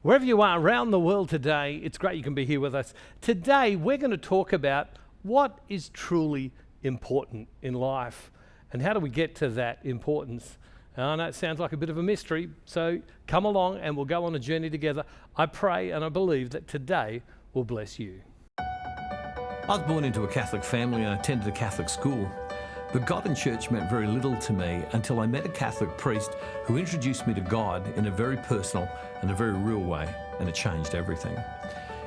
Wherever you are around the world today, it's great you can be here with us. Today, we're going to talk about what is truly important in life and how do we get to that importance. I know it sounds like a bit of a mystery, so come along and we'll go on a journey together. I pray and I believe that today will bless you. I was born into a Catholic family and I attended a Catholic school. But God and church meant very little to me until I met a Catholic priest who introduced me to God in a very personal and a very real way, and it changed everything.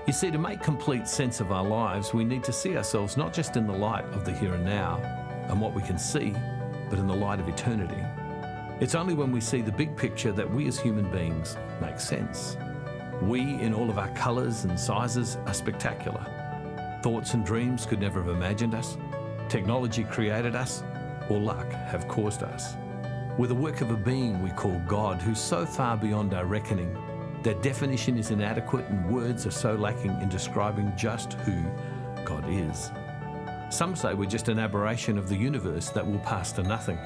You see, to make complete sense of our lives, we need to see ourselves not just in the light of the here and now and what we can see, but in the light of eternity. It's only when we see the big picture that we as human beings make sense. We, in all of our colours and sizes, are spectacular. Thoughts and dreams could never have imagined us. Technology created us, or luck have caused us. We're the work of a being we call God, who's so far beyond our reckoning that definition is inadequate and words are so lacking in describing just who God is. Some say we're just an aberration of the universe that will pass to nothing.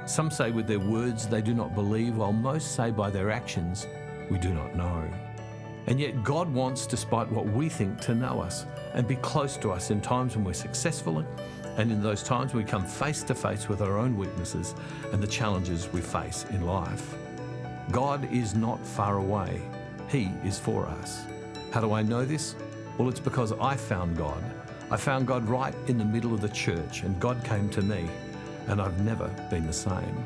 Some say with their words they do not believe, while most say by their actions we do not know. And yet God wants, despite what we think, to know us and be close to us in times when we're successful and in those times we come face to face with our own weaknesses and the challenges we face in life. God is not far away. He is for us. How do I know this? Well, it's because I found God. I found God right in the middle of the church, and God came to me, and I've never been the same.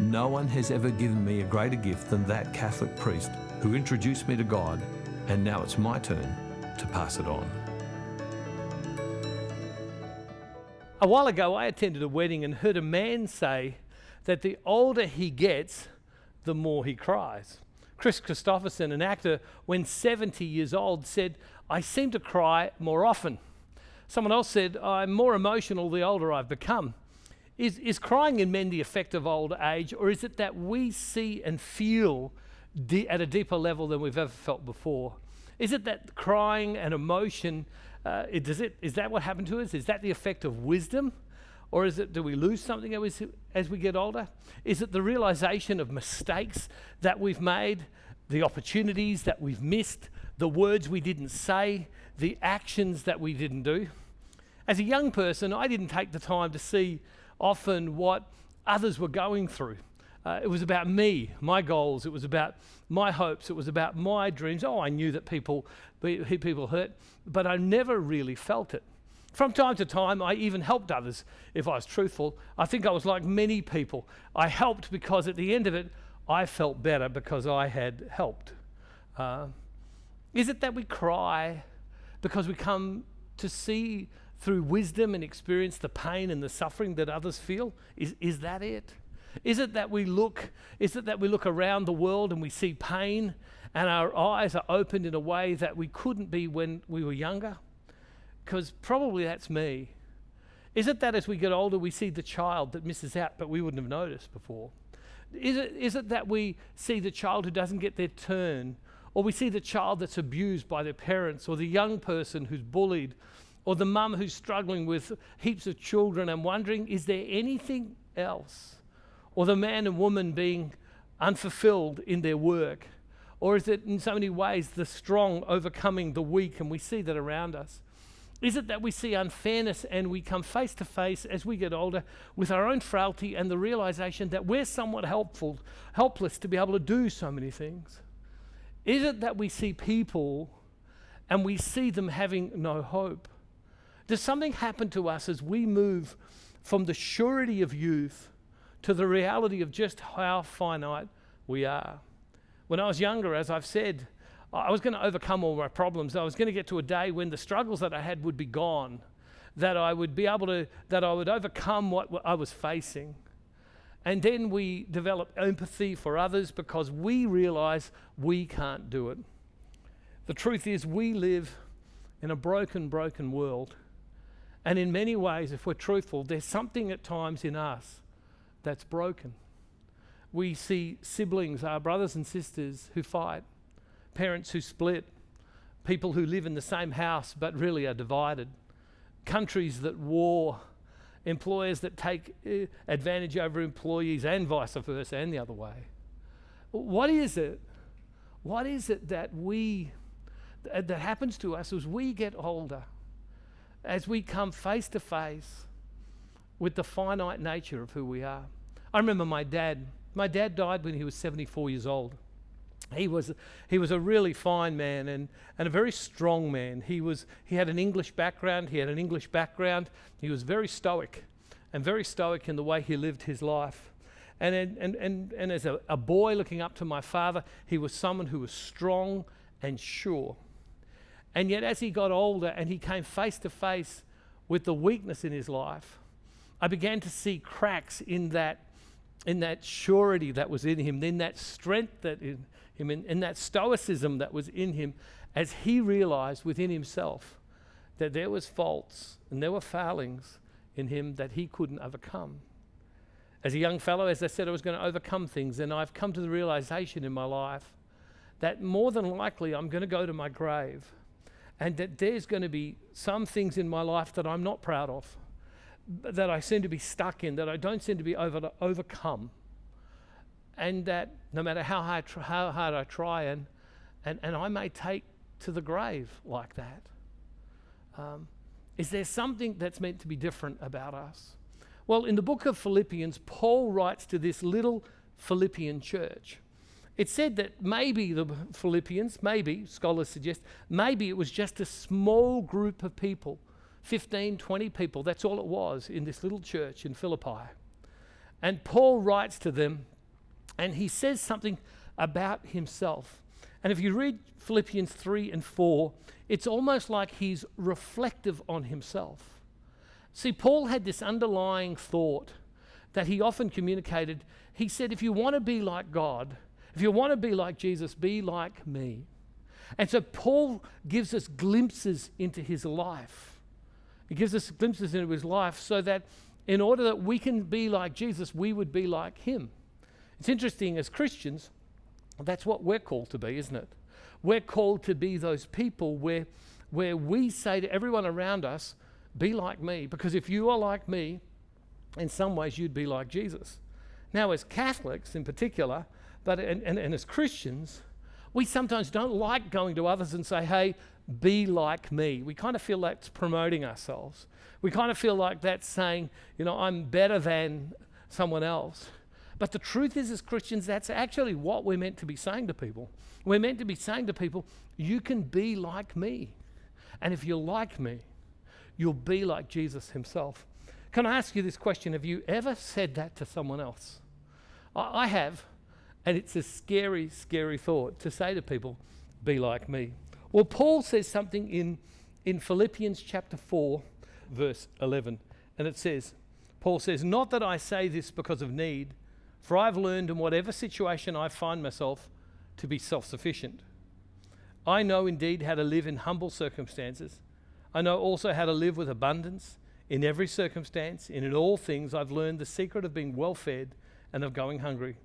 No one has ever given me a greater gift than that Catholic priest who introduced me to God, and now it's my turn to pass it on. A while ago, I attended a wedding and heard a man say that the older he gets, the more he cries. Chris Christopherson, an actor, when 70 years old, said, "I seem to cry more often." Someone else said, "I'm more emotional the older I've become." Is crying in men the effect of old age, or is it that we see and feel at a deeper level than we've ever felt before? Is it that crying and emotion, is that what happened to us? Is that the effect of wisdom? Or do we lose something as we get older? Is it the realization of mistakes that we've made, the opportunities that we've missed, the words we didn't say, the actions that we didn't do? As a young person, I didn't take the time to see often what others were going through. It was about me, my goals. It was about my hopes. It was about my dreams. I knew that people hurt, but I never really felt it. From time to time, I even helped others, if I was truthful. I think I was like many people. I helped because at the end of it, I felt better because I had helped. Is it that we cry because we come to see through wisdom and experience the pain and the suffering that others feel? Is that it? Is it that we look around the world and we see pain and our eyes are opened in a way that we couldn't be when we were younger? Because probably that's me. Is it that as we get older we see the child that misses out but we wouldn't have noticed before? Is it that we see the child who doesn't get their turn, or we see the child that's abused by their parents, or the young person who's bullied, or the mum who's struggling with heaps of children and wondering, is there anything else? Or the man and woman being unfulfilled in their work? Or is it in so many ways the strong overcoming the weak, and we see that around us? Is it that we see unfairness and we come face to face as we get older with our own frailty and the realization that we're somewhat helpless to be able to do so many things? Is it that we see people and we see them having no hope? Does something happen to us as we move from the surety of youth to the reality of just how finite we are? When I was younger, as I've said, I was going to overcome all my problems. I was going to get to a day when the struggles that I had would be gone, that I would overcome what I was facing. And then we develop empathy for others because we realize we can't do it. The truth is we live in a broken world. And in many ways, if we're truthful, there's something at times in us that's broken. We see siblings, our brothers and sisters who fight, parents who split, people who live in the same house but really are divided, countries that war, employers that take advantage over employees and vice versa and the other way. What is it? What is it that that happens to us as we get older, as we come face to face with the finite nature of who we are? I remember my dad. My dad died when he was 74 years old. He was a really fine man and a very strong man. He had an English background. He was very stoic in the way he lived his life. And as a boy looking up to my father, he was someone who was strong and sure. And yet as he got older and he came face to face with the weakness in his life, I began to see cracks in that surety that was in him, in that strength that in him, in that stoicism that was in him, as he realized within himself that there was faults and there were failings in him that he couldn't overcome. As a young fellow, as I said, I was going to overcome things, and I've come to the realization in my life that more than likely I'm going to go to my grave, and that there's going to be some things in my life that I'm not proud of, that I seem to be stuck in, that I don't seem to be able to overcome. And that no matter how hard I try, and I may take to the grave like that. Is there something that's meant to be different about us? Well, in the book of Philippians, Paul writes to this little Philippian church. It's said that maybe the Philippians, scholars suggest, maybe it was just a small group of people, 15, 20 people, that's all it was in this little church in Philippi. And Paul writes to them, and he says something about himself. And if you read Philippians 3 and 4, it's almost like he's reflective on himself. See, Paul had this underlying thought that he often communicated. He said, if you want to be like God, if you want to be like Jesus, be like me. And so Paul gives us glimpses into his life. He gives us glimpses into his life so that in order that we can be like Jesus, we would be like him. It's interesting, as Christians, that's what we're called to be, isn't it? We're called to be those people where we say to everyone around us, be like me, because if you are like me, in some ways you'd be like Jesus. Now, as Catholics in particular, and as Christians, we sometimes don't like going to others and say, hey, be like me. We kind of feel that's promoting ourselves. We kind of feel like that's saying, I'm better than someone else. But the truth is, as Christians, that's actually what we're meant to be saying to people. We're meant to be saying to people, you can be like me. And if you're like me, you'll be like Jesus himself. Can I ask you this question? Have you ever said that to someone else? I have, and it's a scary, scary thought to say to people, be like me. Well, Paul says something in Philippians chapter 4, verse 11, and it says, Paul says, not that I say this because of need, for I've learned in whatever situation I find myself to be self-sufficient. I know indeed how to live in humble circumstances. I know also how to live with abundance in every circumstance, and in all things I've learned the secret of being well-fed and of going hungry,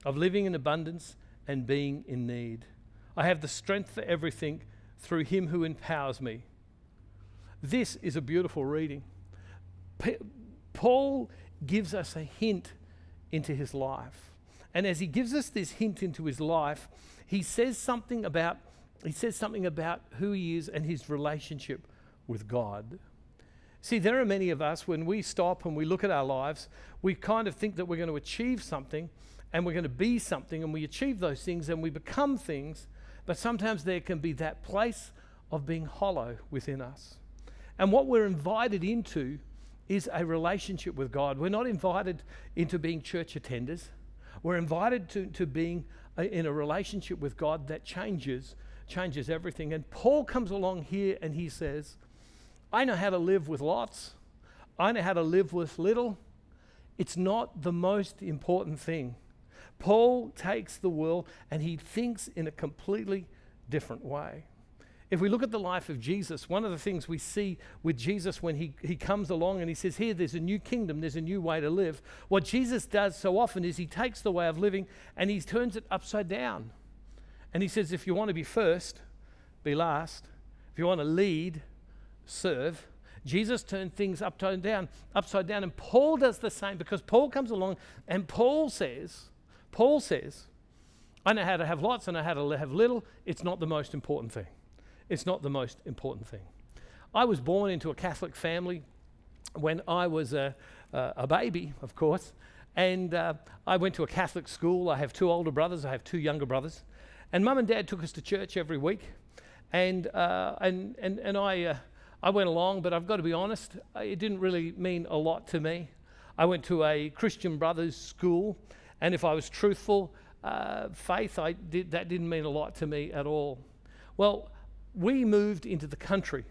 of living in abundance and being in need. I have the strength for everything through him who empowers me. This is a beautiful reading. Paul gives us a hint into his life. And as he gives us this hint into his life, he says something about who he is and his relationship with God. See, there are many of us, when we stop and we look at our lives, we kind of think that we're going to achieve something and we're going to be something, and we achieve those things and we become things, but sometimes there can be that place of being hollow within us. And what we're invited into is a relationship with God. We're not invited into being church attenders. We're invited to being in a relationship with God that changes everything. And Paul comes along here and he says, I know how to live with lots. I know how to live with little. It's not the most important thing. Paul takes the world and he thinks in a completely different way. If we look at the life of Jesus, one of the things we see with Jesus when he comes along and he says, here, there's a new kingdom, there's a new way to live. What Jesus does so often is he takes the way of living and he turns it upside down. And he says, if you want to be first, be last. If you want to lead, serve. Jesus turned things upside down. And Paul does the same, because Paul comes along and Paul says, I know how to have lots, I know how to have little. It's not the most important thing. It's not the most important thing. I was born into a Catholic family when I was a baby, of course, and I went to a Catholic school. I have 2 older brothers, I have 2 younger brothers, and Mum and Dad took us to church every week, and I went along, but I've got to be honest, it didn't really mean a lot to me. I went to a Christian Brothers school, and if I was truthful, faith, that didn't mean a lot to me at all. Well, we moved into the country,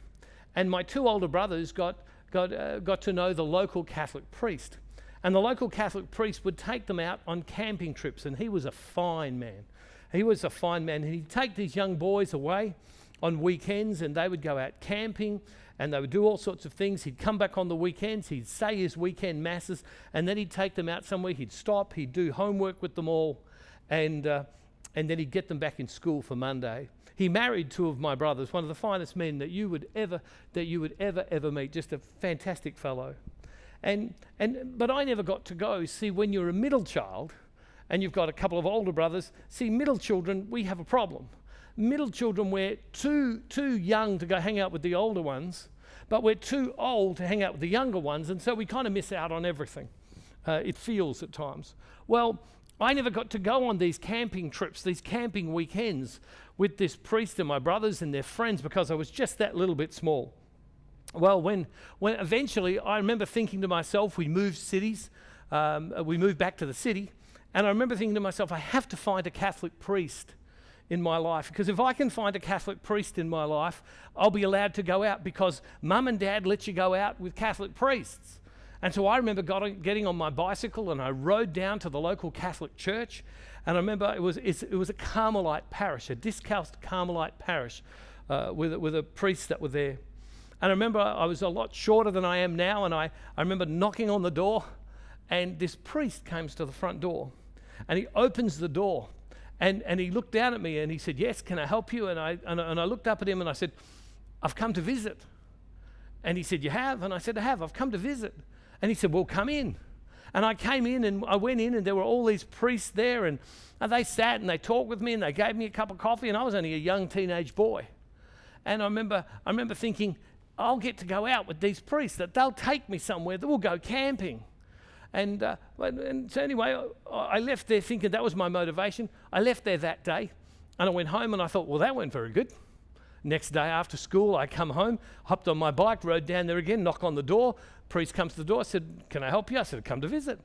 and my 2 older brothers got to know the local Catholic priest. And the local Catholic priest would take them out on camping trips, and he was a fine man. He was a fine man, and he'd take these young boys away on weekends, and they would go out camping, and they would do all sorts of things. He'd come back on the weekends, he'd say his weekend masses, and then he'd take them out somewhere, he'd stop, he'd do homework with them all, and then he'd get them back in school for Monday. He married 2 of my brothers, one of the finest men that you would ever meet, just a fantastic fellow. But I never got to go. See, when you're a middle child and you've got a couple of older brothers, see, middle children, we have a problem. Middle children, we're too young to go hang out with the older ones, but we're too old to hang out with the younger ones, and so we kind of miss out on everything. It feels at times. Well, I never got to go on these camping trips, these camping weekends with this priest and my brothers and their friends because I was just that little bit small. Well, when eventually I remember thinking to myself, we moved cities, we moved back to the city, and I remember thinking to myself, I have to find a Catholic priest in my life, because if I can find a Catholic priest in my life, I'll be allowed to go out, because Mum and Dad let you go out with Catholic priests. And so I remember getting on my bicycle and I rode down to the local Catholic church, and I remember it was a Carmelite parish, a Discalced Carmelite parish with a priest that were there. And I remember I was a lot shorter than I am now, and I remember knocking on the door, and this priest comes to the front door, and he opens the door, and he looked down at me and he said, "Yes, can I help you?" And I looked up at him and I said, "I've come to visit." And he said, "You have?" And I said, "I have. I've come to visit." And he said, "Well, come in." And I came in and I went in, and there were all these priests there, and they sat and they talked with me and they gave me a cup of coffee, and I was only a young teenage boy. And I remember thinking, I'll get to go out with these priests, that they'll take me somewhere, that we'll go camping. And so anyway, I left there thinking that was my motivation. I left there that day, and I went home and I thought, well, that went very good. Next day after school, I come home, hopped on my bike, rode down there again, knock on the door. Priest comes to the door, said, "Can I help you?" I said, "I've come to visit."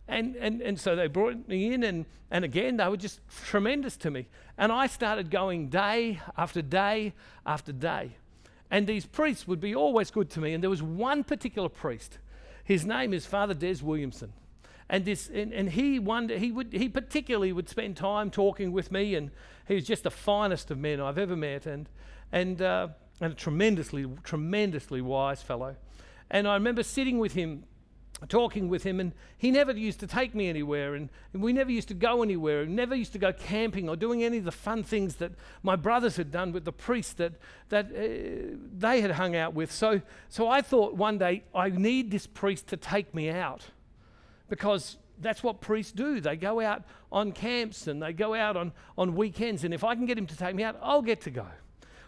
And so they brought me in, and again, they were just tremendous to me. And I started going day after day after day. And these priests would be always good to me. And there was one particular priest. His name is Father Des Williamson. And he particularly would spend time talking with me, and he was just the finest of men I've ever met, and a tremendously wise fellow. And I remember sitting with him, talking with him, and he never used to take me anywhere, and we never used to go anywhere, and never used to go camping or doing any of the fun things that my brothers had done with the priests that they had hung out with. So I thought one day, I need this priest to take me out, because that's what priests do. They go out on camps and they go out on weekends, and if I can get him to take me out, I'll get to go.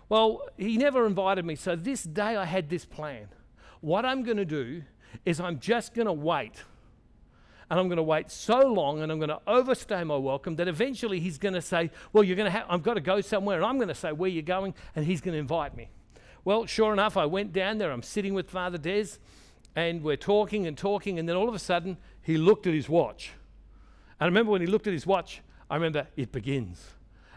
Well, he never invited me, so this day I had this plan. What I'm going to do is I'm just going to wait. And I'm going to wait so long, and I'm going to overstay my welcome, that eventually he's going to say, well, I've got to go somewhere, and I'm going to say, where you going? And he's going to invite me. Well, sure enough, I went down there. I'm sitting with Father Des, and we're talking, and then all of a sudden, he looked at his watch. And I remember when he looked at his watch, I remember it begins.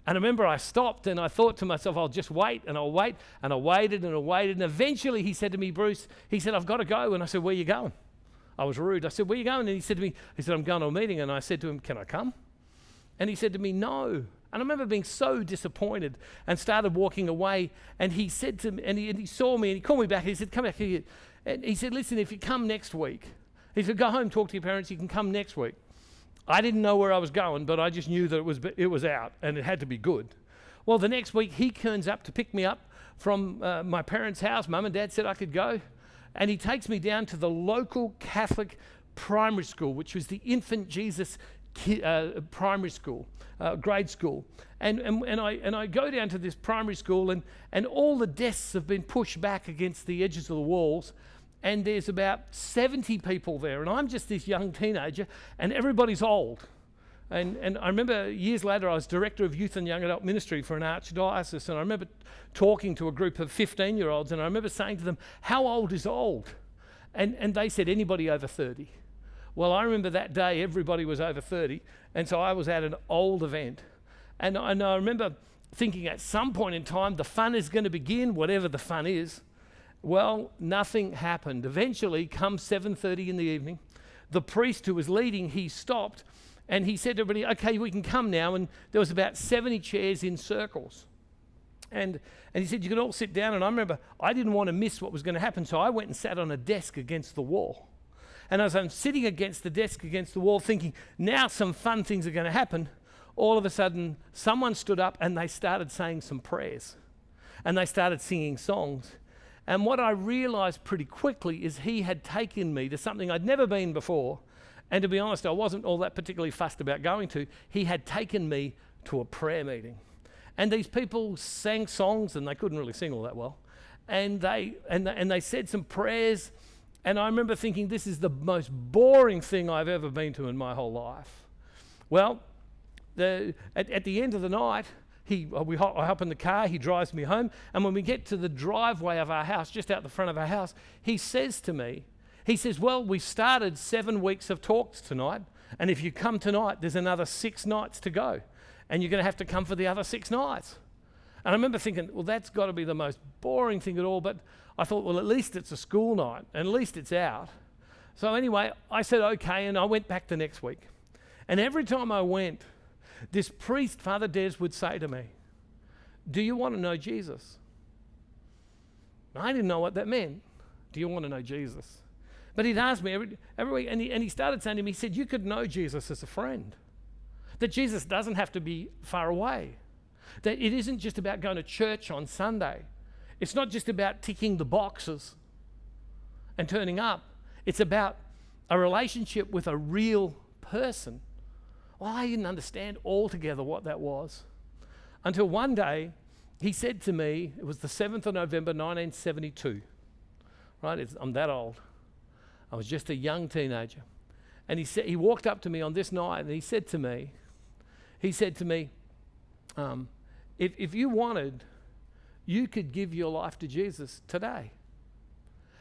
And I remember I stopped and I thought to myself, I'll just wait, and I'll wait, and I waited and I waited. And eventually he said to me, "Bruce," he said, "I've got to go." And I said, "Where are you going?" I was rude. I said, "Where are you going?" And he said to me, "I'm going to a meeting." And I said to him, "Can I come?" And he said to me, "No." And I remember being so disappointed and started walking away. And he said to me, and he saw me and he called me back. He said, "Come back here." And he said, "Listen, if you come next week," he said, "go home, talk to your parents, you can come next week." I didn't know where I was going, but I just knew that it was out and it had to be good. Well, the next week he turns up to pick me up from my parents' house. Mum and Dad said I could go. And he takes me down to the local Catholic primary school, which was the Infant Jesus primary school, grade school. And I go down to this primary school, and all the desks have been pushed back against the edges of the walls, and there's about 70 people there, and I'm just this young teenager, and everybody's old. And I remember years later, I was director of youth and young adult ministry for an archdiocese, and I remember talking to a group of 15-year-olds, and I remember saying to them, how old is old? And they said, anybody over 30. Well, I remember that day everybody was over 30, and so I was at an old event. And I remember thinking at some point in time, the fun is going to begin, whatever the fun is. Well, nothing happened. Eventually, come 7:30 in the evening, the priest who was leading, he stopped, and he said to everybody, okay, we can come now. And there was about 70 chairs in circles. And he said, you can all sit down. And I remember I didn't want to miss what was going to happen, so I went and sat on a desk against the wall. And as I'm sitting against the desk against the wall thinking, now some fun things are going to happen, all of a sudden someone stood up and they started saying some prayers. And they started singing songs. And what I realized pretty quickly is he had taken me to something I'd never been before. And to be honest, I wasn't all that particularly fussed about going to. He had taken me to a prayer meeting. And these people sang songs, and they couldn't really sing all that well. And they said some prayers. And I remember thinking, this is the most boring thing I've ever been to in my whole life. Well, at the end of the night, I hop in the car, he drives me home, and when we get to the driveway of our house, just out the front of our house, he says to me, well, we started 7 weeks of talks tonight, and if you come tonight, there's another 6 nights to go, and you're going to have to come for the other 6 nights. And I remember thinking, well, that's got to be the most boring thing at all, but I thought, well, at least it's a school night, and at least it's out. So anyway, I said okay, and I went back the next week. And every time I went, this priest, Father Des, would say to me, do you want to know Jesus? I didn't know what that meant. Do you want to know Jesus? But he'd ask me every week, and he started saying to me, he said, you could know Jesus as a friend. That Jesus doesn't have to be far away. That it isn't just about going to church on Sunday. It's not just about ticking the boxes and turning up. It's about a relationship with a real person. Well, I didn't understand altogether what that was. Until one day, he said to me, it was the 7th of November, 1972. Right, I'm that old. I was just a young teenager. And he walked up to me on this night and he said to me, if you wanted, you could give your life to Jesus today.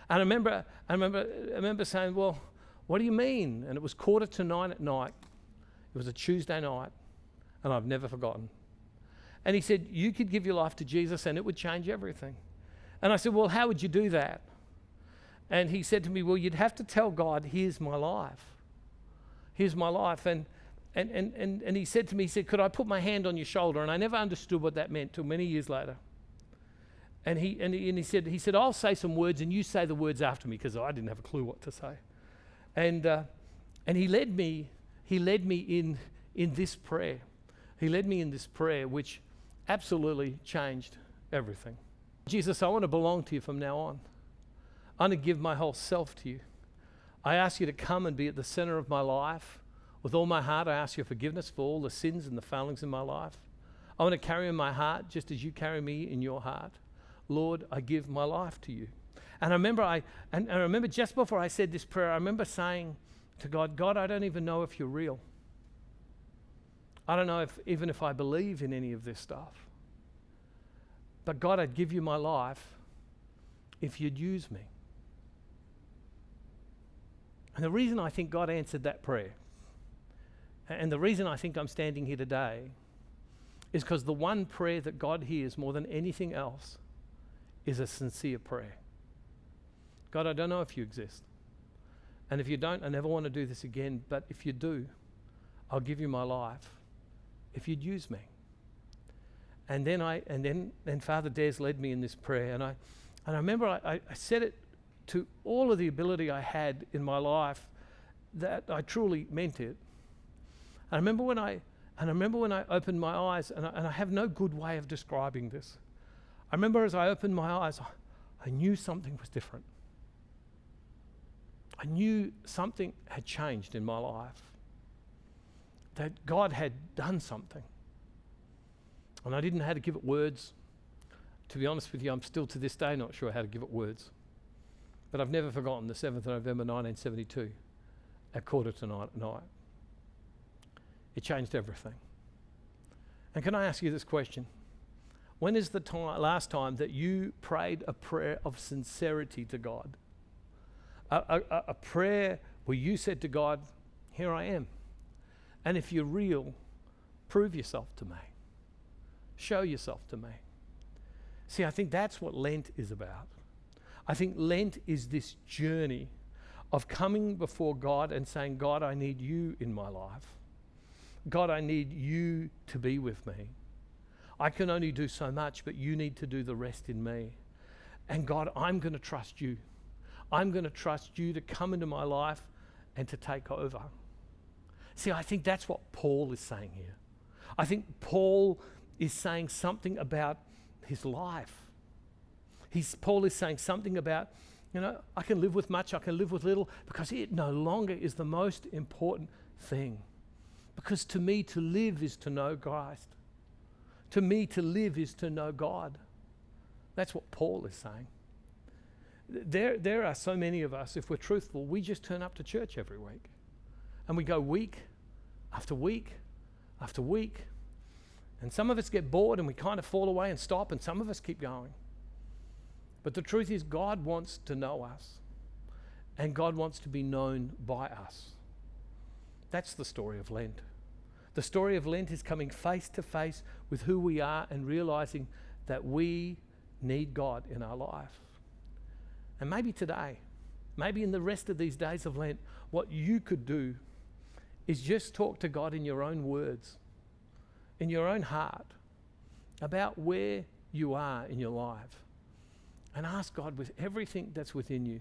And I remember saying, well, what do you mean? And it was 9:15 at night. It was a Tuesday night, and I've never forgotten. And he said, you could give your life to Jesus and it would change everything. And I said, well, how would you do that? And he said to me, well, you'd have to tell God, here's my life. Here's my life. And he said to me, he said, could I put my hand on your shoulder? And I never understood what that meant till many years later. And he said, I'll say some words and you say the words after me, because I didn't have a clue what to say. And he led me in this prayer. He led me in this prayer, which absolutely changed everything. Jesus, I want to belong to you from now on. I want to give my whole self to you. I ask you to come and be at the center of my life. With all my heart, I ask your forgiveness for all the sins and the failings in my life. I want to carry in my heart just as you carry me in your heart. Lord, I give my life to you. And I remember just before I said this prayer, I remember saying to God, God, I don't even know if you're real. I don't know even if I believe in any of this stuff. But God, I'd give you my life if you'd use me. And the reason I think God answered that prayer, and the reason I think I'm standing here today, is because the one prayer that God hears more than anything else is a sincere prayer. God, I don't know if you exist. And if you don't, I never want to do this again. But if you do, I'll give you my life if you'd use me. And then Father Des led me in this prayer. And I remember I said it to all of the ability I had in my life, that I truly meant it. I remember when I opened my eyes, and I have no good way of describing this. I remember as I opened my eyes, I knew something was different. I knew something had changed in my life. that God had done something. And I didn't know how to give it words. To be honest with you, I'm still to this day not sure how to give it words. But I've never forgotten the 7th of November 1972 at 8:45 at night. It changed everything. And can I ask you this question? When is the last time that you prayed a prayer of sincerity to God? A prayer where you said to God, here I am. And if you're real, prove yourself to me. Show yourself to me. See, I think that's what Lent is about. I think Lent is this journey of coming before God and saying, God, I need you in my life. God, I need you to be with me. I can only do so much, but you need to do the rest in me. And God, I'm going to trust you. I'm going to trust you to come into my life and to take over. See, I think that's what Paul is saying here. I think Paul is saying something about his life. Paul is saying something about, I can live with much, I can live with little, because it no longer is the most important thing. Because to me, to live is to know Christ. To me, to live is to know God. That's what Paul is saying. There are so many of us, if we're truthful, we just turn up to church every week. And we go week after week after week. And some of us get bored and we kind of fall away and stop, and some of us keep going. But the truth is, God wants to know us. And God wants to be known by us. That's the story of Lent. The story of Lent is coming face to face with who we are and realizing that we need God in our life. And maybe today, maybe in the rest of these days of Lent, what you could do is just talk to God in your own words, in your own heart, about where you are in your life. And ask God with everything that's within you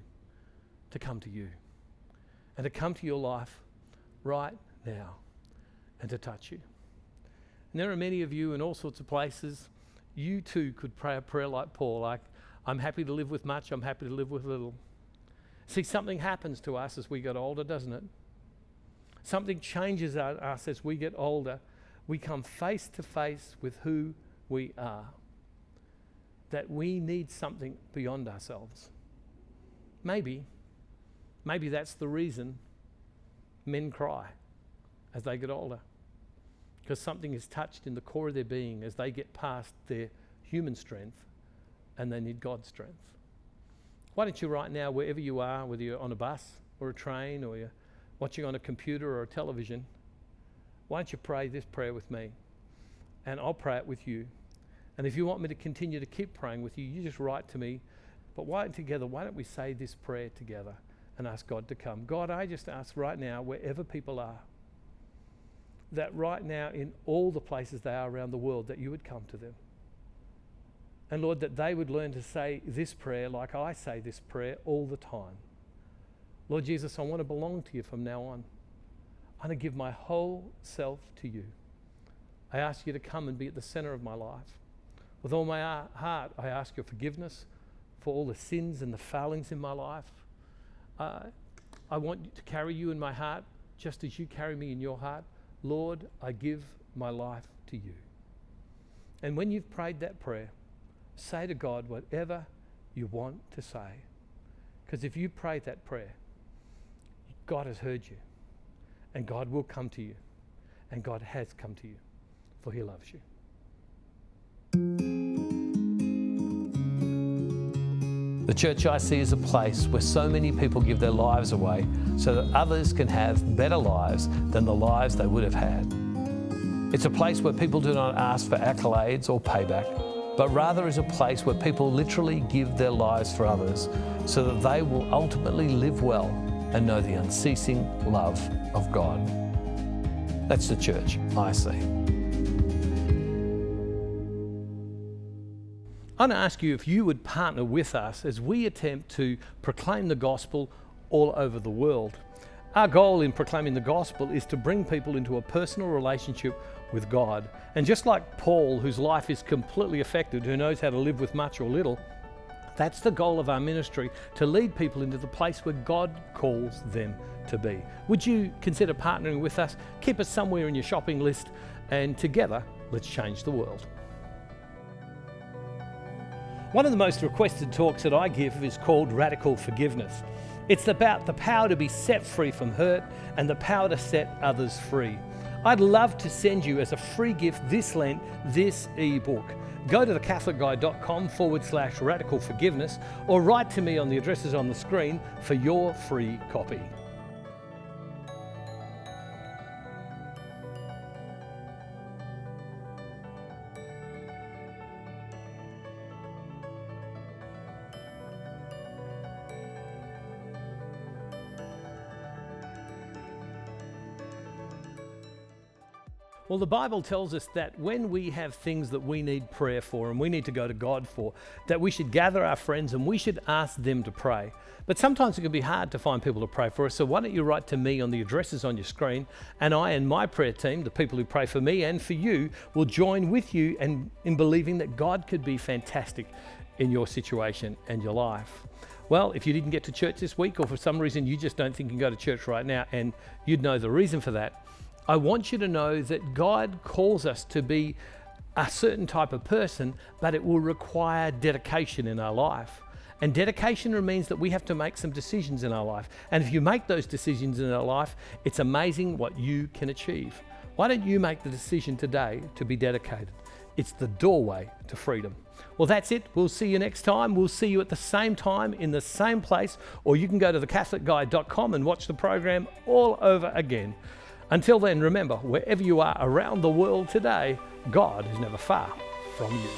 to come to you and to come to your life right now and to touch you. And there are many of you in all sorts of places. You too could pray a prayer like Paul, like, I'm happy to live with much, I'm happy to live with little. See, something happens to us as we get older, doesn't it? Something changes us as we get older. We come face to face with who we are. That we need something beyond ourselves. Maybe that's the reason men cry as they get older. Because something is touched in the core of their being as they get past their human strength and they need God's strength. Why don't you right now, wherever you are, whether you're on a bus or a train or you're watching on a computer or a television, why don't you pray this prayer with me? And I'll pray it with you. And if you want me to continue to keep praying with you, you just write to me. But why don't we say this prayer together and ask God to come? God, I just ask right now, wherever people are, that right now in all the places they are around the world, that you would come to them. And Lord, that they would learn to say this prayer like I say this prayer all the time. Lord Jesus, I want to belong to you from now on. I want to give my whole self to you. I ask you to come and be at the center of my life. With all my heart, I ask your forgiveness for all the sins and the failings in my life. I want to carry you in my heart just as you carry me in your heart. Lord, I give my life to you. And when you've prayed that prayer, say to God whatever you want to say. Because if you prayed that prayer, God has heard you. And God will come to you. And God has come to you. For he loves you. The church I see is a place where so many people give their lives away so that others can have better lives than the lives they would have had. It's a place where people do not ask for accolades or payback, but rather is a place where people literally give their lives for others so that they will ultimately live well and know the unceasing love of God. That's the church I see. I want to ask you if you would partner with us as we attempt to proclaim the gospel all over the world. Our goal in proclaiming the gospel is to bring people into a personal relationship with God. And just like Paul, whose life is completely affected, who knows how to live with much or little, That's the goal of our ministry, to lead people into the place where God calls them to be. Would you consider partnering with us? Keep us somewhere in your shopping list, and together, let's change the world. One of the most requested talks that I give is called Radical Forgiveness. It's about the power to be set free from hurt and the power to set others free. I'd love to send you as a free gift this Lent, this ebook. Go to thecatholicguide.com/radical forgiveness or write to me on the addresses on the screen for your free copy. Well, the Bible tells us that when we have things that we need prayer for and we need to go to God for, that we should gather our friends and we should ask them to pray. But sometimes it can be hard to find people to pray for us, so why don't you write to me on the addresses on your screen, and I and my prayer team, the people who pray for me and for you, will join with you in believing that God could be fantastic in your situation and your life. Well, if you didn't get to church this week, or for some reason you just don't think you can go to church right now, and you'd know the reason for that, I want you to know that God calls us to be a certain type of person, but it will require dedication in our life. And dedication means that we have to make some decisions in our life. And if you make those decisions in our life, it's amazing what you can achieve. Why don't you make the decision today to be dedicated? It's the doorway to freedom. Well, that's it. We'll see you next time. We'll see you at the same time in the same place, or you can go to thecatholicguide.com and watch the program all over again. Until then, remember, wherever you are around the world today, God is never far from you.